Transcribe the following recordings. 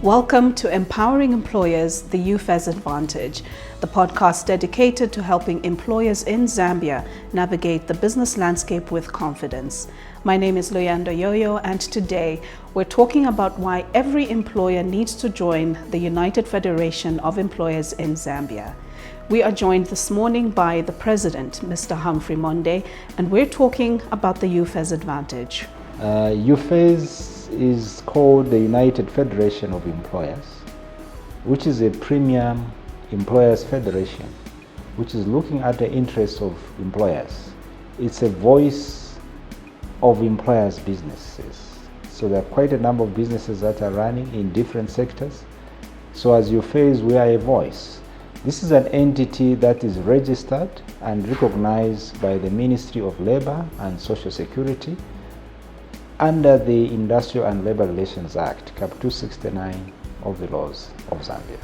Welcome to Empowering Employers, the UFEZ Advantage, the podcast dedicated to helping employers in Zambia navigate the business landscape with confidence. My name is Loyando Yoyo, and today we're talking about why every employer needs to join the United Federation of Employers in Zambia. We are joined this morning by the president, Mr. Humphrey Monde, and we're talking about the UFEZ Advantage. UFEZ is called the United Federation of Employers, which is a premium employers federation, which is looking at the interests of employers. It's a voice of employers' businesses. So there are quite a number of businesses that are running in different sectors. So as UFEZ, we are a voice. This is an entity that is registered and recognized by the Ministry of Labor and Social Security under the Industrial and Labor Relations Act, Cap 269 of the laws of Zambia.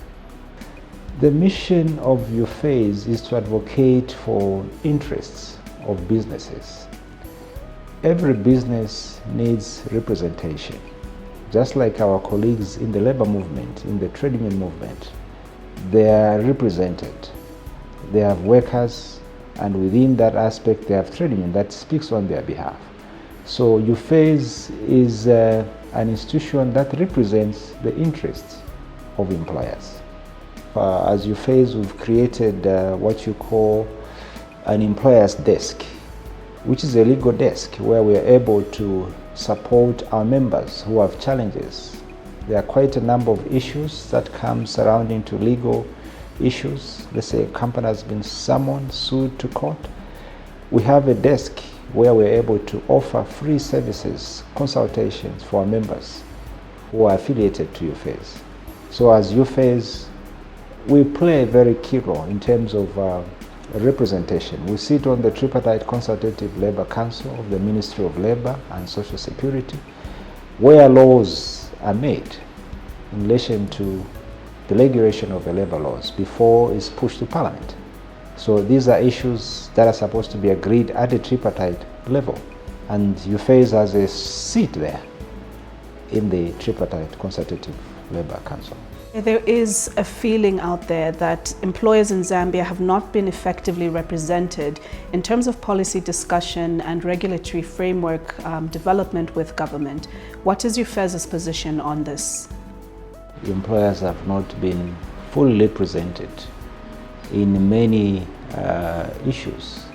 The mission of UFEZ is to advocate for interests of businesses. Every business needs representation, just like our colleagues in the labor movement, in the trade union movement. They are represented. They have workers, and within that aspect they have trade union that speaks on their behalf. So UFEZ is an institution that represents the interests of employers. As UFEZ, we've created what you call an employer's desk, which is a legal desk where we are able to support our members who have challenges. There are quite a number of issues that come surrounding to legal issues. Let's say a company has been summoned, sued to court. We have a desk where we're able to offer free services, consultations for our members who are affiliated to UFEZ. So as UFEZ, we play a very key role in terms of representation. We sit on the Tripartite Consultative Labor Council of the Ministry of Labor and Social Security, where laws are made in relation to the regulation of the labor laws before it's pushed to Parliament. So these are issues that are supposed to be agreed at the tripartite level, and UFEZ has a seat there in the Tripartite Consultative Labor Council. There is a feeling out there that employers in Zambia have not been effectively represented in terms of policy discussion and regulatory framework development with government. What is UFEZ's position on this? Employers have not been fully represented in many issues,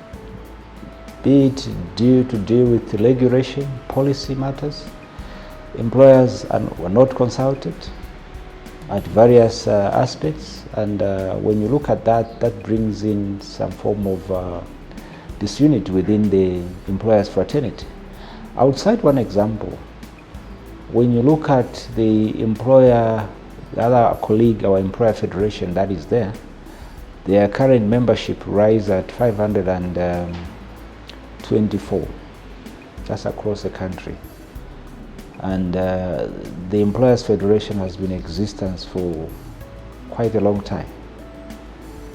be it due to deal with regulation, policy matters. Employers were not consulted at various aspects, and when you look at that, that brings in some form of disunity within the employers' fraternity. Outside one example, when you look at the employer, the other colleague, our employer federation that is there, their current membership rise at 524 just across the country. And the Employers Federation has been in existence for quite a long time.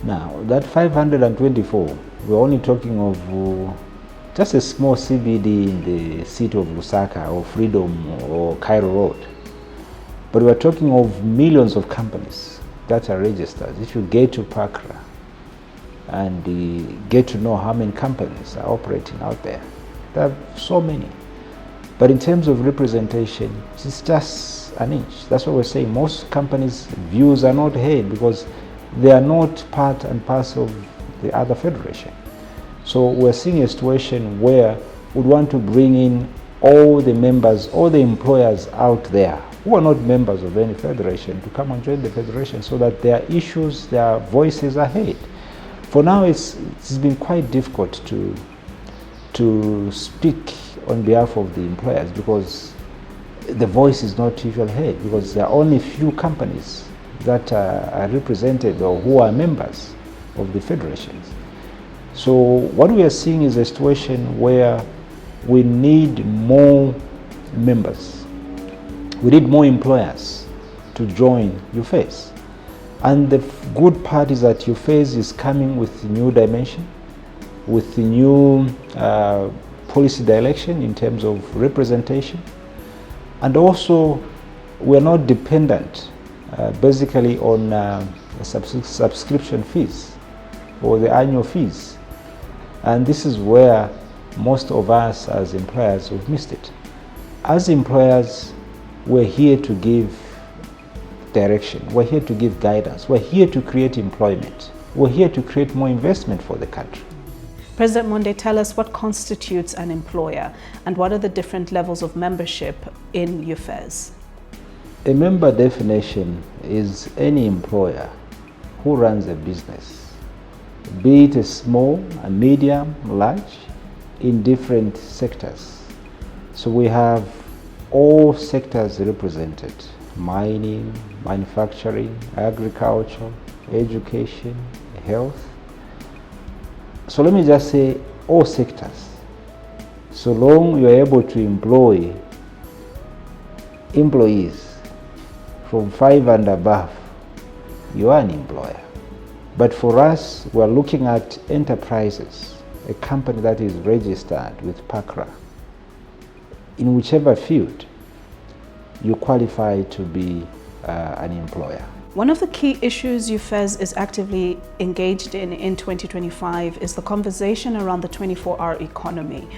Now, that 524, we're only talking of just a small CBD in the city of Lusaka or Freedom or Cairo Road. But we're talking of millions of companies that are registered. If you get to Pakra and get to know how many companies are operating out there, there are so many. But in terms of representation, it's just an inch. That's what we're saying. Most companies' views are not heard because they are not part and parcel of the other federation. So we're seeing a situation where we want to bring in all the members, all the employers out there who are not members of any federation to come and join the federation so that their issues, their voices are heard. For now, it's been quite difficult to speak on behalf of the employers because the voice is not usually heard because there are only few companies that are represented or who are members of the federations. So what we are seeing is a situation where we need more members. We need more employers to join UFEZ. And the good part is that UFEZ is coming with a new dimension, with the new policy direction in terms of representation. And also, we're not dependent basically on subscription fees or the annual fees. And this is where most of us as employers have missed it. As employers, we're here to give direction, we're here to give guidance, we're here to create employment, we're here to create more investment for the country. President Monde, tell us what constitutes an employer and what are the different levels of membership in UFEZ? A member definition is any employer who runs a business, be it a small, a medium, large, in different sectors. So we have all sectors represented: mining, manufacturing, agriculture, education, health. So let me just say all sectors. So long you are able to employ employees from 5 and above, you are an employer. But for us, we are looking at enterprises, a company that is registered with PACRA. In whichever field, you qualify to be an employer. One of the key issues UFEZ is actively engaged in 2025 is the conversation around the 24-hour economy.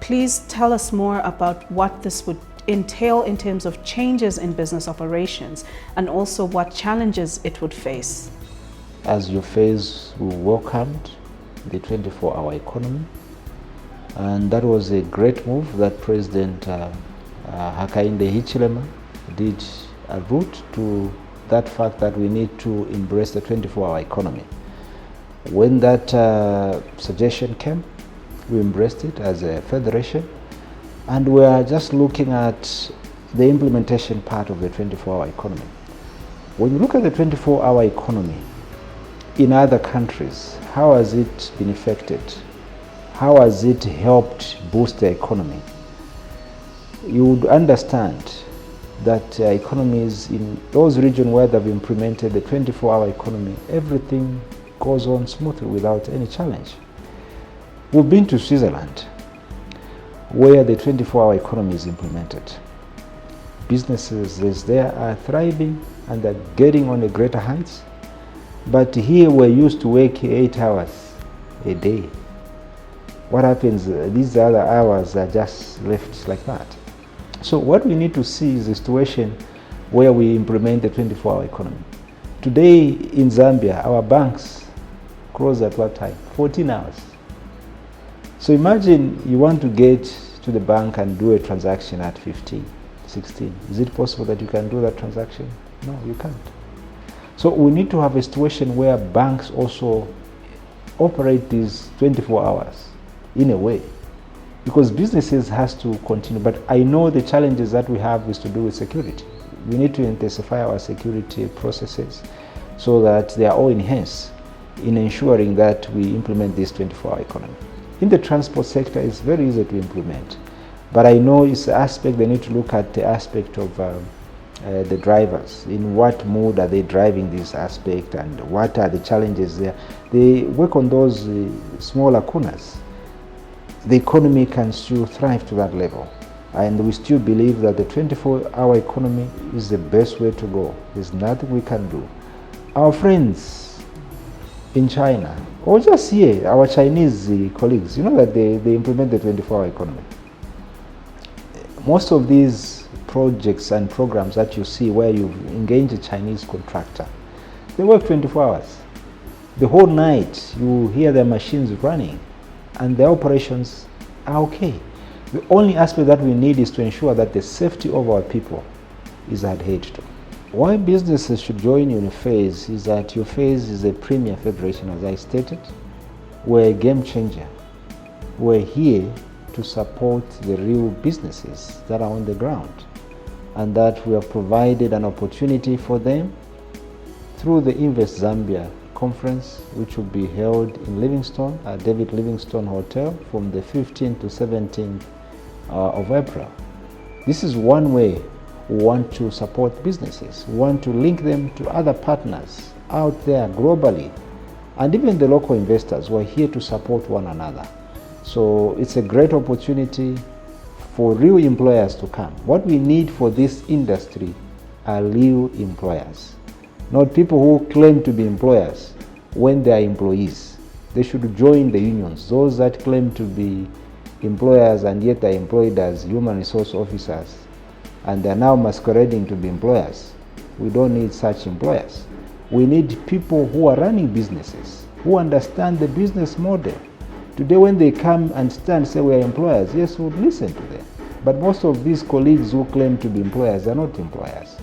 Please tell us more about what this would entail in terms of changes in business operations and also what challenges it would face. As UFEZ, we welcomed the 24-hour economy, and that was a great move that President Hakainde Hichilema did a route to that fact that we need to embrace the 24-hour economy. When that suggestion came, we embraced it as a federation, and we are just looking at the implementation part of the 24-hour economy. When you look at the 24-hour economy in other countries, how has it been affected? How has it helped boost the economy? You would understand that economies in those regions where they've implemented the 24-hour economy, everything goes on smoothly without any challenge. We've been to Switzerland, where the 24-hour economy is implemented. Businesses there are thriving and they're getting on a greater heights. But here we're used to work 8 hours a day. What happens? These other hours are just left like that. So what we need to see is a situation where we implement the 24-hour economy. Today in Zambia, our banks close at what time? 14 hours. So imagine you want to get to the bank and do a transaction at 15, 16. Is it possible that you can do that transaction? No, you can't. So we need to have a situation where banks also operate these 24 hours in a way, because businesses has to continue. But I know the challenges that we have is to do with security. We need to intensify our security processes so that they are all enhanced in ensuring that we implement this 24-hour economy. In the transport sector, it's very easy to implement, but I know it's an aspect they need to look at, the aspect of the drivers. In what mood are they driving this aspect, and what are the challenges there? They work on those small lacunas. The economy can still thrive to that level, and we still believe that the 24-hour economy is the best way to go. There's nothing we can do. Our friends in China, or just here, our Chinese colleagues, you know that they implement the 24-hour economy. Most of these projects and programs that you see where you engage a Chinese contractor, they work 24 hours. The whole night you hear their machines running and the operations are okay. The only aspect that we need is to ensure that the safety of our people is adhered to. Why businesses should join UFEZ is that UFEZ is a premier federation, as I stated. We're a game changer. We're here to support the real businesses that are on the ground, and that we have provided an opportunity for them through the InvestZambia conference, which will be held in Livingstone at David Livingstone Hotel from the 15th to 17th of April. This is one way we want to support businesses. We want to link them to other partners out there globally, and even the local investors who are here to support one another. So it's a great opportunity for real employers to come. What we need for this industry are real employers, not people who claim to be employers when they are employees. They should join the unions. Those that claim to be employers and yet are employed as human resource officers and they are now masquerading to be employers. We don't need such employers. We need people who are running businesses, who understand the business model. Today when they come and stand and say we are employers, yes, we would listen to them. But most of these colleagues who claim to be employers are not employers.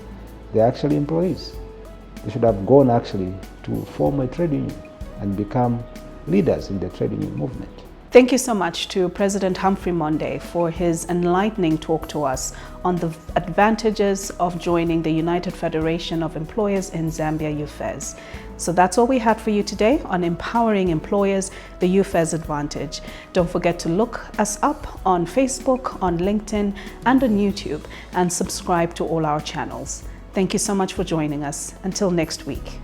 They are actually employees. They should have gone actually to form a trade union and become leaders in the trade union movement. Thank you so much to President Humphrey Monde for his enlightening talk to us on the advantages of joining the United Federation of Employers in Zambia, UFEZ. So that's all we had for you today on Empowering Employers, the UFEZ Advantage. Don't forget to look us up on Facebook, on LinkedIn, and on YouTube, and subscribe to all our channels. Thank you so much for joining us. Until next week.